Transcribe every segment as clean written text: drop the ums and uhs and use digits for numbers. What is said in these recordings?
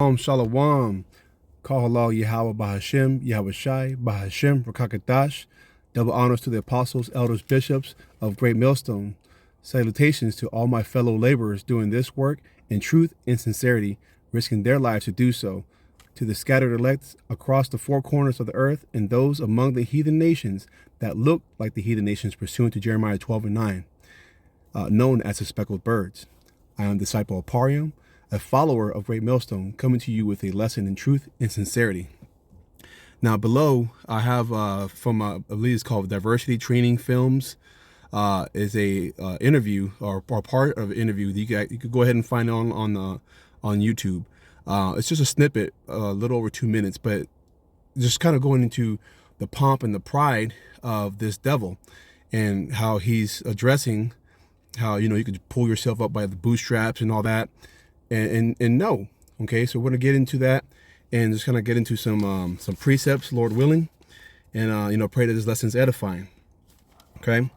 Shalom. Call halal Yahweh Bahashem, Yahweh Shai, Bahashem, Rakakadash. Double honors to the apostles, elders, bishops of Great Millstone. Salutations to all my fellow laborers doing this work in truth and sincerity, risking their lives to do so. To the scattered elect across the four corners of the earth and those among the heathen nations that look like the heathen nations pursuant to Jeremiah 12:9, known as the speckled birds. I am disciple of Parium, a follower of Great Millstone, coming to you with a lesson in truth and sincerity. Now below, I have from I believe it's called Diversity Training Films. Is a interview or part of an interview that you could go ahead and find on YouTube. It's just a snippet, a little over 2 minutes, but just kind of going into the pomp and the pride of this devil and how he's addressing how, you know, you could pull yourself up by the bootstraps and all that. And no, okay, so we're gonna get into that and just kind of get into some precepts, Lord willing, and you know, pray that this lesson's edifying. Okay,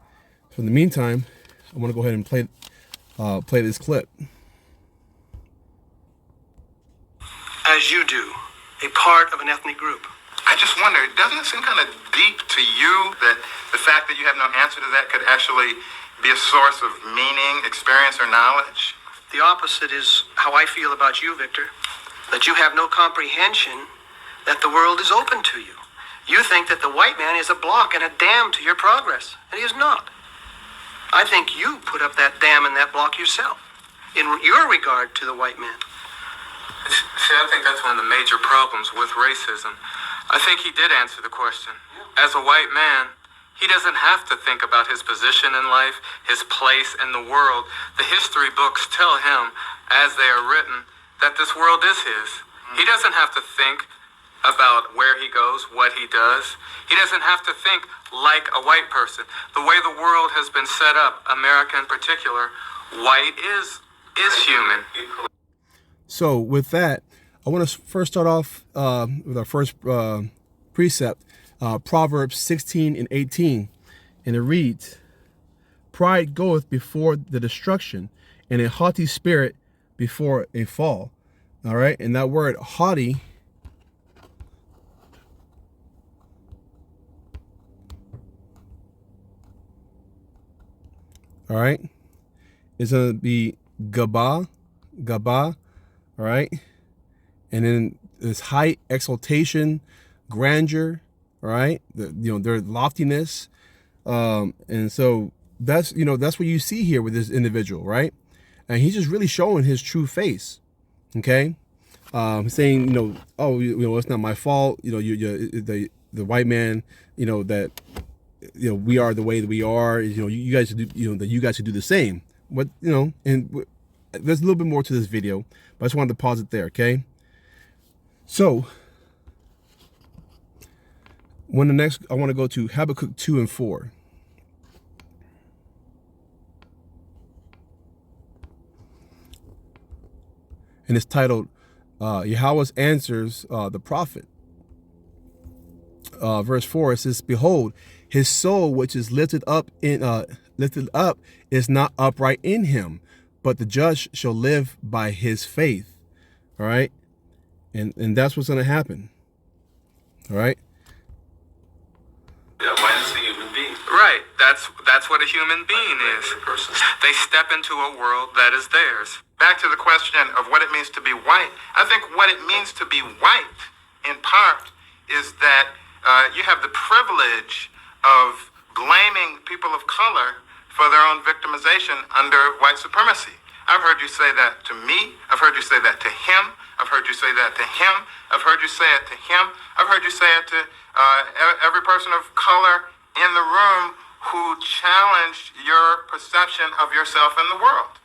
so in the meantime, I want to go ahead and play this clip. As you do, a part of an ethnic group. I just wonder, doesn't it seem kind of deep to you that the fact that you have no answer to that could actually be a source of meaning, experience, or knowledge? The opposite is how I feel about you, Victor. That you have no comprehension that the world is open to you. You think that the white man is a block and a dam to your progress, and he is not. I think you put up that dam and that block yourself, in your regard to the white man. See, I think that's one of the major problems with racism. I think he did answer the question. As a white man, he doesn't have to think about his position in life, his place in the world. The history books tell him, as they are written, that this world is his. He doesn't have to think about where he goes, what he does. He doesn't have to think like a white person. The way the world has been set up, America in particular, white is human. So with that, I want to first start off with our first precept, Proverbs 16:18, and it reads, "Pride goeth before the destruction, and a haughty spirit before a fall." All right, and that word haughty, all right, is going to be gaba, all right, and then this height, exaltation, grandeur, all right, their loftiness, and so that's that's what you see here with this individual, right? And he's just really showing his true face, okay? Saying, oh, it's not my fault, the white man, that we are the way that we are, you guys should do, that you guys should do the same. But and there's a little bit more to this video, but I just wanted to pause it there, okay? So I want to go to Habakkuk 2 and 4. And it's titled, Yahweh's Answers the Prophet. Verse 4, it says, "Behold, his soul which is lifted up is not upright in him, but the just shall live by his faith." All right. And that's what's going to happen. All right. Yeah, why is the human being? Right. That's what a human being is. They step into a world that is theirs. Back to the question of what it means to be white. I think what it means to be white, in part, is that you have the privilege of blaming people of color for their own victimization under white supremacy. I've heard you say that to me. I've heard you say that to him. I've heard you say that to him. I've heard you say it to him. I've heard you say it to every person of color in the room who challenged your perception of yourself in the world.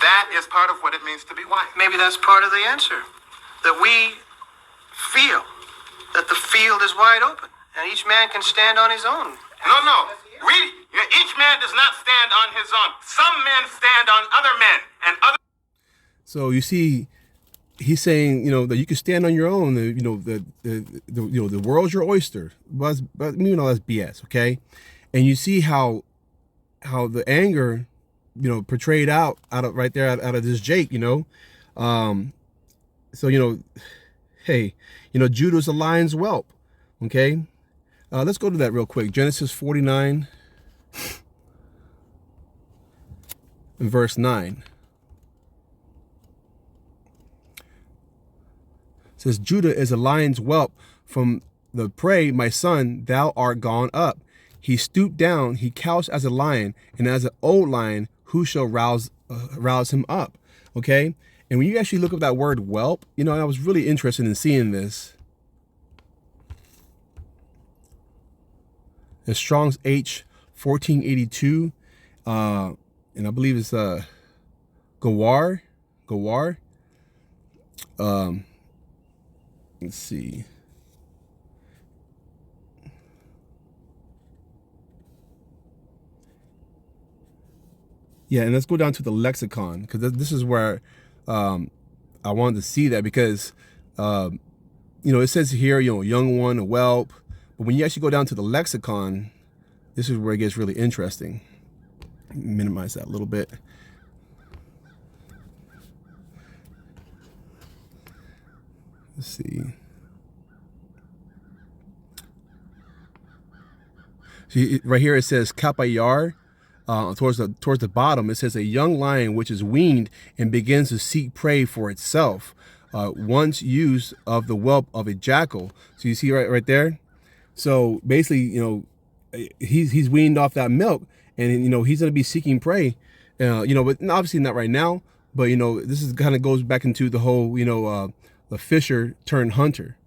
That is part of what it means to be white. Maybe that's part of the answer. That we feel that the field is wide open and each man can stand on his own. No. Each man does not stand on his own. Some men stand on other men and other. So you see, he's saying, that you can stand on your own. The world's your oyster. But that's BS, okay? And you see how the anger, portrayed out of right there out of this Jake, So, hey, Judah's a lion's whelp. Okay. Let's go to that real quick. Genesis 49 and verse 9. It says, Judah is a lion's whelp. From the prey, my son, thou art gone up. He stooped down, he couched as a lion, and as an old lion, who shall rouse him up? Okay? And when you actually look up that word whelp, and I was really interested in seeing this. The Strong's H 1482, and I believe it's Gawar. Let's see. Yeah, and let's go down to the lexicon, because this is where I wanted to see that, because it says here, young one, a whelp. But when you actually go down to the lexicon, this is where it gets really interesting. Minimize that a little bit. Let's see. See, right here it says kapayar. Towards the bottom, it says a young lion which is weaned and begins to seek prey for itself. Once used of the whelp of a jackal. So you see right there. So basically, he's weaned off that milk, and he's going to be seeking prey. But obviously not right now. But this is kind of goes back into the whole the fisher turned hunter.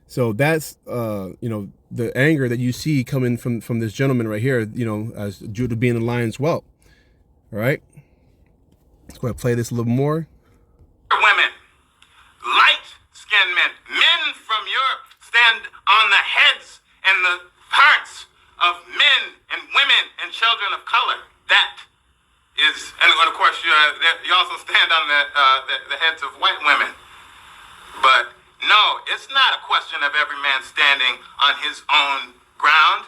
So that's the anger that you see coming from this gentleman right here. As Judah being a lion's whelp. All right. Let's go ahead and play this a little more. Women, light-skinned men from Europe stand on the heads and the hearts of men and women and children of color. That is, and of course, you also stand on the heads of white women. But no, it's not a question of every man standing on his own ground.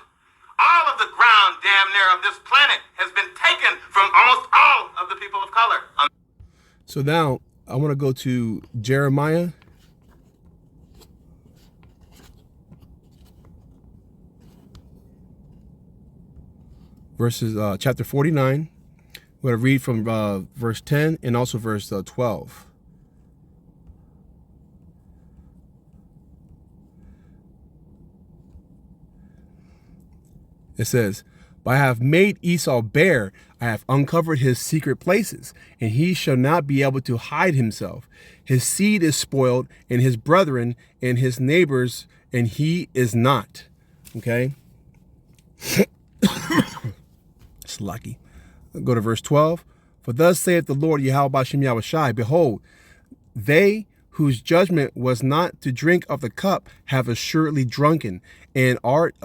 All of the ground, damn near, of this planet has been taken from almost all of the people of color. So now I want to go to Jeremiah. Verses, chapter 49. We're going to read from verse 10 and also verse 12. It says, but I have made Esau bare, I have uncovered his secret places, and he shall not be able to hide himself. His seed is spoiled, and his brethren, and his neighbors, and he is not. Okay? It's lucky. Go to verse 12. For thus saith the Lord Yahweh Bashem Yahushai, behold, they whose judgment was not to drink of the cup have assuredly drunken, and art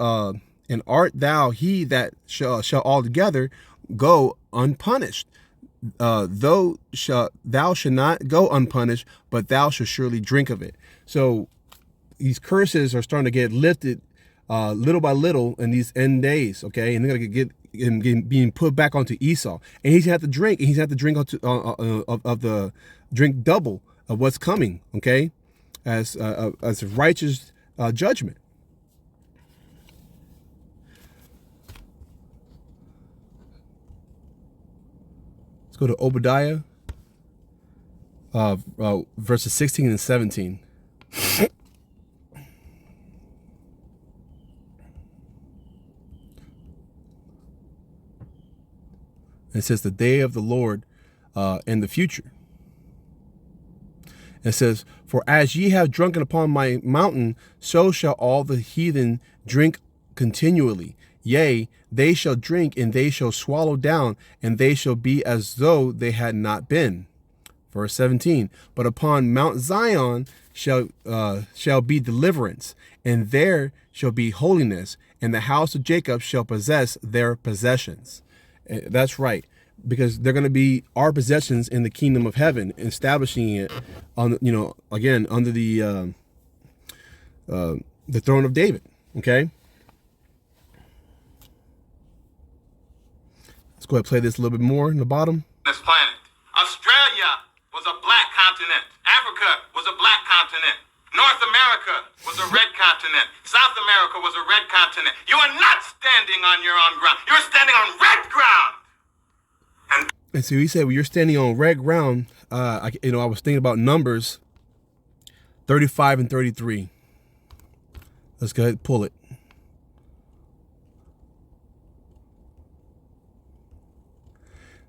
thou he that shall altogether go unpunished. Thou shalt not go unpunished, but thou shalt surely drink of it. So these curses are starting to get lifted little by little in these end days, okay? And they're going to get being put back onto Esau. And he's going to have to drink, and he's going to have to drink of the drink double of what's coming, okay? As a righteous judgment. Go to Obadiah, verses 16 and 17. It says, the day of the Lord and the future. It says, for as ye have drunken upon my mountain, so shall all the heathen drink continually. Yea, they shall drink, and they shall swallow down, and they shall be as though they had not been. Verse 17, but upon Mount Zion shall be deliverance, and there shall be holiness, and the house of Jacob shall possess their possessions. That's right, because they're going to be our possessions in the kingdom of heaven, establishing it on, again, under the throne of David. Okay. Let's go ahead and play this a little bit more in the bottom. This planet. Australia was a black continent. Africa was a black continent. North America was a red continent. South America was a red continent. You are not standing on your own ground. You're standing on red ground. And so he said, well, you're standing on red ground. I was thinking about Numbers 35 and 33. Let's go ahead and pull it.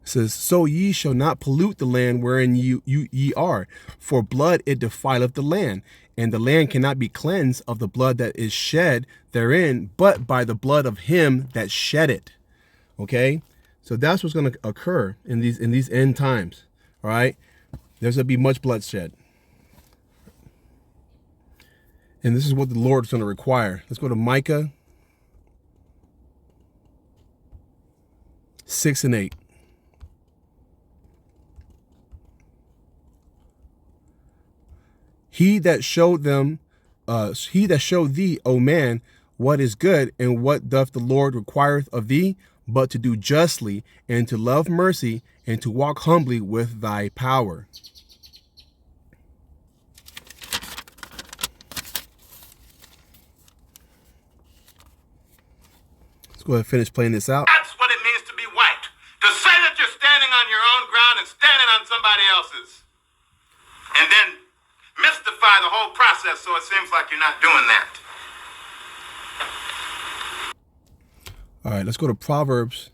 It says, so ye shall not pollute the land wherein ye are, for blood it defileth the land, and the land cannot be cleansed of the blood that is shed therein, but by the blood of him that shed it. Okay, so that's what's going to occur in these end times. All right, there's going to be much bloodshed, and this is what the Lord is going to require. Let's go to Micah 6 and 8. He that showed thee, O man, what is good, and what doth the Lord requireth of thee, but to do justly, and to love mercy, and to walk humbly with thy power. Let's go ahead and finish playing this out. That's what it means to be white. To say that you're standing on your own ground and standing on somebody else's. And then mystify the whole process so it seems like you're not doing that. All right, let's go to Proverbs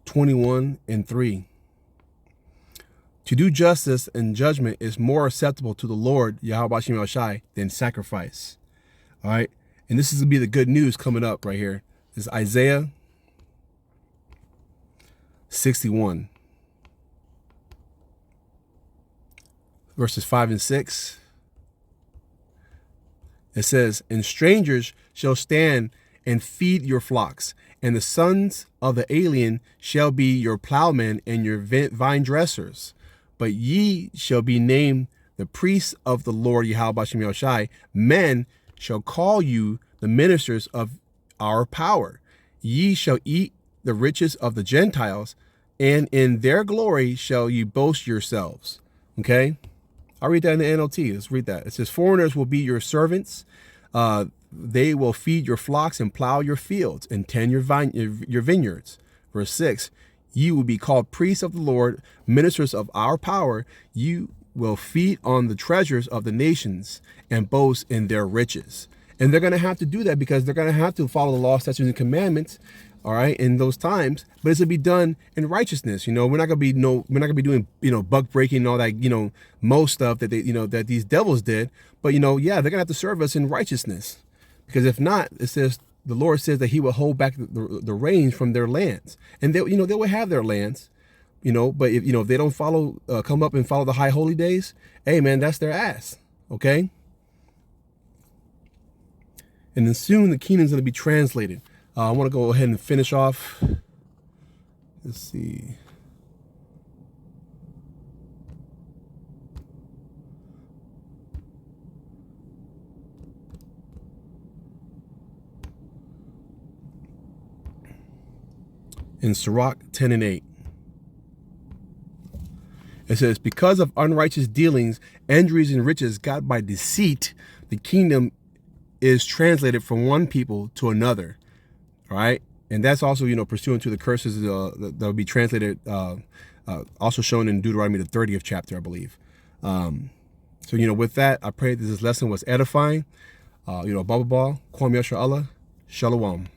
21 and 3. To do justice and judgment is more acceptable to the Lord, Yahweh Shem Shai, than sacrifice. All right, and this is going to be the good news coming up right here. This is Isaiah 61. Verses 5 and 6. It says, and strangers shall stand and feed your flocks, and the sons of the alien shall be your plowmen and your vine dressers. But ye shall be named the priests of the Lord Yahweh Shem Yahushai. Men shall call you the ministers of our power. Ye shall eat the riches of the Gentiles, and in their glory shall you boast yourselves. Okay? I'll read that in the NLT. Let's read that. It says, foreigners will be your servants. They will feed your flocks and plow your fields and tend your vineyards. Verse 6, you will be called priests of the Lord, ministers of our power. You will feed on the treasures of the nations and boast in their riches. And they're going to have to do that because they're going to have to follow the law, statutes, and commandments. All right, in those times, but it's gonna be done in righteousness. We're not gonna be doing buck breaking and all that most stuff that that these devils did. But they're gonna have to serve us in righteousness, because if not, it says the Lord says that He will hold back the rains from their lands, and they will have their lands, But if they don't come up and follow the high holy days, hey man, that's their ass. Okay. And then soon the kingdom's gonna be translated. I want to go ahead and finish off. Let's see. In Sirach 10 and 8. It says, because of unrighteous dealings, injuries, and riches got by deceit, the kingdom is translated from one people to another. All right. And that's also, pursuant to the curses that will be translated, also shown in Deuteronomy, the 30th chapter, I believe. So, with that, I pray that this lesson was edifying. Baba Kwam Yashar Allah, Shalom.